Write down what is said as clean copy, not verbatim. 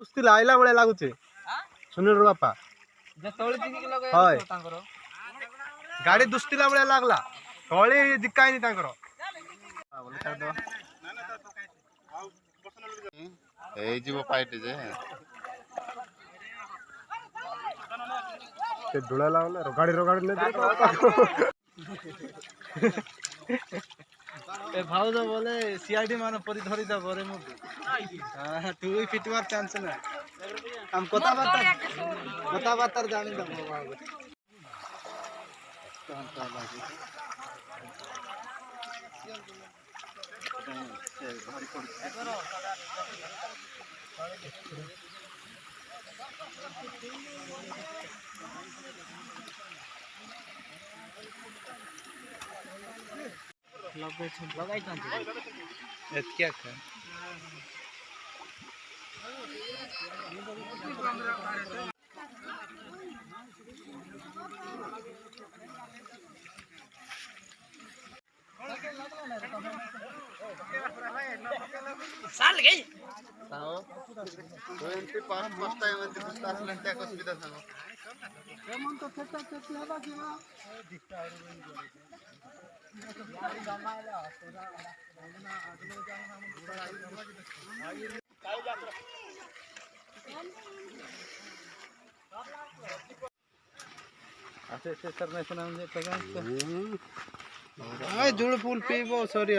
कुस्ती लाइला बळे लागुचे सुनील बापा हाय गाडी दुस्तीला बळे लागला तळे जिकाय नि तांकर ए जीव फाइट जे ते धुळा लावला रोगाडी ए भाऊ जो बोले सीआईडी मान परी धरी दा बरे मु हां तू ही फिटवार चांस ना हम कोता बात जानी दा बाबा लगाई क्या साल गई एंट्री पास मस्त आहे म्हणजे मस्त असलं त्या कसबिदा सांगो हे म्हणतो फेटा फेटी हवा किंवा गाडी जमायला असे सर नाही म्हणजे सगळं जुळ फुल पिबो सॉरी